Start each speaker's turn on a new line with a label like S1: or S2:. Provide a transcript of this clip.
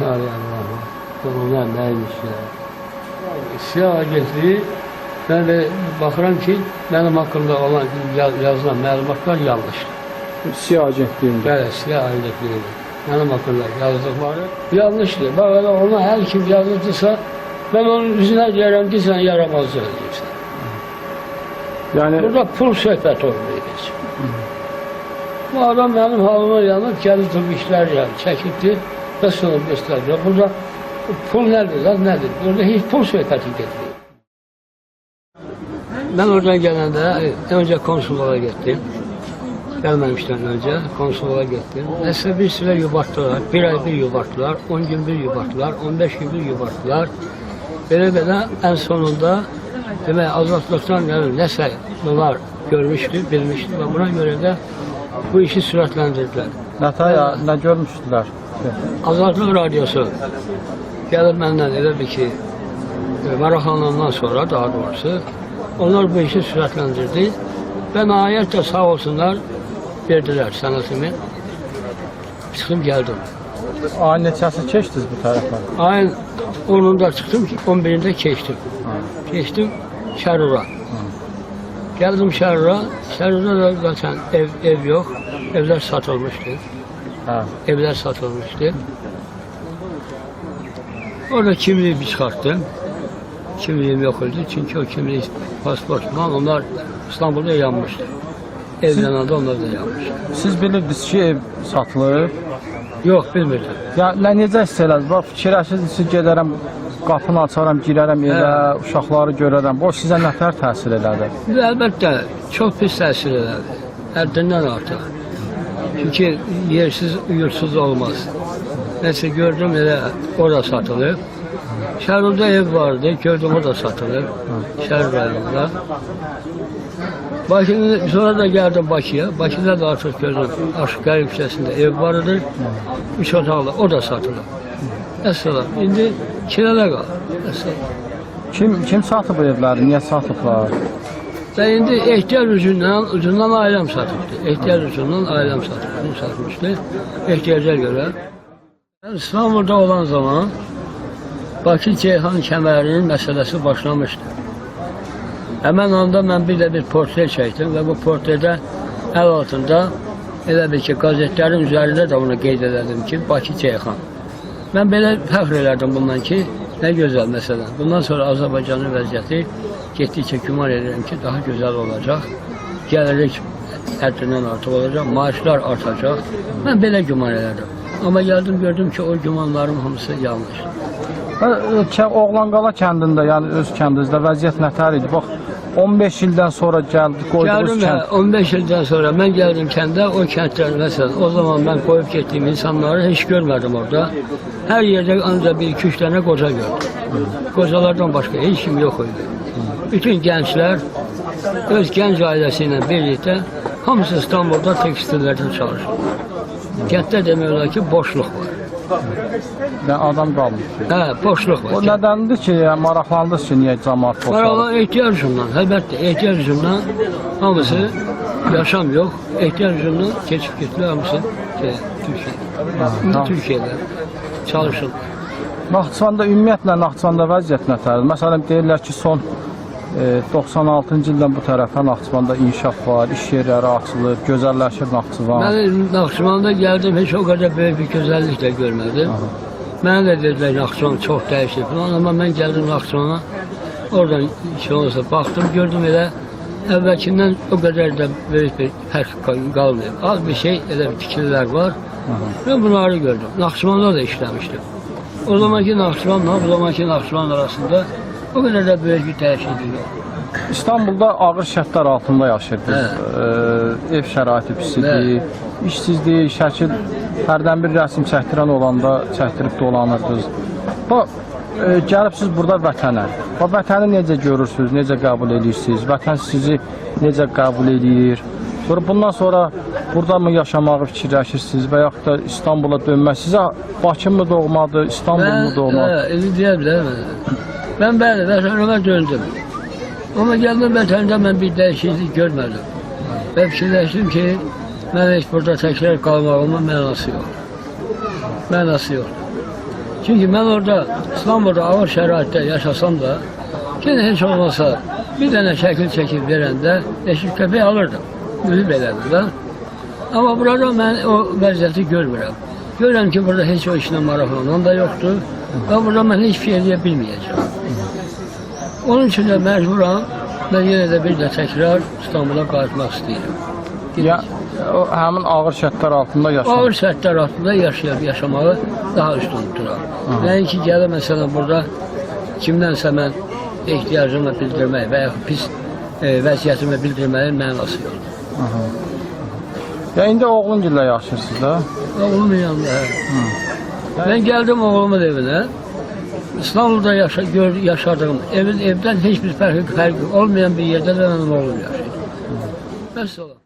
S1: Hay Allah. Bunlar neymiş ya? Siyah agentliği, ben de bakıram ki benim hakkımda olan yazılan məlumatlar yanlış.
S2: Siyah agentliğinde.
S1: Evet, siyah agentliği. Benim hakkımda yazdıkları yanlıştır. Bak öyle ona her kim yazılırsa ben onun yüzüne diyeceğim ki sen yaramaz söyleyeceksin.
S2: Yani
S1: burada pul söhbət olmayacaq. Bu adam benim halıma yanıp geldi tabi işler yani çekildi ve sonra gösterdi. Burada pul nedir lan nedir? Burada hiç pul söhbəti getmiyor. Ben oradan gelende önce konsulluğa gittim. Gelmemişten önce konsulluğa gittim. Mesela bir süre yubarttılar. Bir ay bir yubarttılar. 10 gün bir yubarttılar. 15 gün bir yubarttılar. Böyle en sonunda demek azatlıktan yani neyse bunlar görmüştü, bilmişti ve buna göre de bu işi süratlendirdiler.
S2: Ne görmüştüler?
S1: Azadlık Radyosu gelip benden elə bir ki maraqlanandan sonra daha doğrusu onlar bu işi süratlendirdi ve nihayet de sağ olsunlar verdiler sanatımı. Çıktım geldim.
S2: Ayın neçəsi keçdiniz bu tərəfə?
S1: Ayın 10'unda çıktım, 11'inde geçtim. Geçtim Şərura. Geldim Şərura. Şərura'da da zaten ev yok. Evler satılmıştı.
S2: Ha.
S1: Evler satılmıştı. Orada kimliğimi çıkarttım. Kimliğim yok oldu çünkü o kimliği pasportman onlar İstanbul'da yanmıştı. Evlenende onlar da yanmış.
S2: Siz bilirdiniz ki ev satılır.
S1: Yok bilmirdim.
S2: Ya necə hiss elədiniz? Bax fikirləşirsiniz ki, gedərəm, qapını açaram, girərəm evə, uşaqları görərəm. O sizə nətər təsir elədi?
S1: Əlbəttə çox pis təsir elədi. Həddindən artıq. Çünki yersiz, yurtsuz olmaz. Neyse gördüm elə orada satılır. Şərurda ev vardı, gördüm o da satılır. Şərur rayonunda. Sonra da geldim Bakı'ya. Bakı'da da artık gördüm. Aşıklar yüksesinde ev vardır. 3 otaqlı, o da satılır. Mesela indi kirələ qal.
S2: Kim satıb bu evləri? Niyə satıblar?
S1: Və indi ehtiyac ucundan ailəm satıbdı. Ehtiyac ucundan ailəm satmıştı. İhtiyaca göre. Ben İstanbul'da olan zaman Bakı-Ceyhan kəmərinin məsələsi başlamıştı. Hemen anda ben bir portre çektim ve bu portrede el altında elə bir ki gazetlerin üzerinde de bunu qeyd edelim ki Bakı-Ceyhan. Ben böyle fəxr ederdim bundan ki ne güzel mesela. Bundan sonra Azərbaycanın vəziyyəti getdikcə güman ederim ki daha güzel olacak. Gəlirik həddindən artıq olacak. Maaşlar artacak. Ben böyle güman ederdim. Ama geldim gördüm ki o gümanlarım hamısı yanlış.
S2: Oğlanqala kəndində, yəni öz kəndinizdə vəziyyət nətər idi? Bax 15 ildən sonra gəldik, qoyduğunuz kənd.
S1: 15 ildən sonra ben geldim kəndə, o kəndlər mesela o zaman ben koyup gittiğim insanları hiç görmedim orada. Her yerde ancak bir iki üç tane koca gördüm. Kocalardan başka hiç kim yok idi. Bütün gençler öz genç ailesiyle birlikte hamısı İstanbul'da tekstillerde çalışır. Kentdə demək olar ki boşluq var.
S2: Adam qalmış.
S1: Hə, boşluq var.
S2: O nədəndir ki, maraqlandınız ki, niyə cəmaət boşalır?
S1: Maraqlan ehtiyacımdan, əlbəttə ehtiyacımdan hamısı yaşam yok. Ehtiyacımdan keçib getdilər hamısı Türkiyədə çalışır.
S2: Naxçıvanda ümumiyyətlə Naxçıvanda vəziyyət nətərdir? Məsələn deyirlər ki, son 96-cı ildən bu tərəfə Naxçıvanda inkişaf var, iş yerləri açılır, gözəlləşir Naxçıvan.
S1: Mən Naxçıvanda gəldim, heç o qədər böyük bir gözəllik də görmədim. Mənə də dedilər Naxçıvan çox dəyişir falan, amma mən gəldim Naxçıvana, oradan olsa baxdım, gördüm elə əvvəlkindən o qədər də böyük bir fərq qalmıyor. Az bir şey, elə bir tikililər var. Ben bunları gördüm. Naxçıvanda da işləmişdim. O zamanki Naxçıvanla bu zamanki Naxçıvan arasında o qədər də böyük bir dəyişiklik yox.
S2: İstanbul'da ağır şərtlər altında yaşırdınız. Ev şəraiti pis idi, işsizlik, şəkil, hərdən bir rəsm çəkdirən olanda çəkdirib dolanırdınız. Gəlibsiniz burada vətənə. Vətəni necə görürsünüz, necə qəbul edirsiniz? Vətən sizi necə qəbul edir? Sonra bundan sonra burada mı yaşamağı fikirləşirsiniz və yaxud da İstanbul'a dönmək? Sizə Bakı mı doğmadı, İstanbul mu doğmadı?
S1: İndi deyə bilərəm. Ben bəli, vətənimə döndüm. Ama geldim vətəndə mən bir dəyişiklik görmədim. Və fikirləşdim ki, mən heç burada təkrar qalmağımın mənası yox. Mənası yoxdur. Çünki mən orada İstanbulda ağır şəraitdə yaşasam da, yenə heç olmasa bir dənə şəkil çəkib verəndə 500 qəpik alırdım. Mühüm elədir də. Amma burada mən o vəziyyəti görmürəm. Görürəm ki, burada heç o işlə maraqlanan da yoxdur və burada mən heç şey edə bilməyəcəm. Onun üçün də məcburam, mən yenə də bir də təkrar İstanbula qayıtmaq istəyirəm.
S2: Ya, o, həmin ağır şərtlər altında yaşamaq.
S1: Ağır şərtlər altında yaşamağı daha üstün tuturam. Nəinki gələ məsələn burada kimdənsə mən ehtiyacımı bildirmək və ya pis vəziyyətimi bildirməyin mənası yoxdur.
S2: Ya indi oğlun gillə yaşayırsınız da?
S1: Oğlumun yanında, hə. Mən gəldim oğlumun evinə. İstanbulda yaşadığım evdən heç bir fərqi olmayan bir yerdə də mənim oğlum yaşayır. Bəs ola.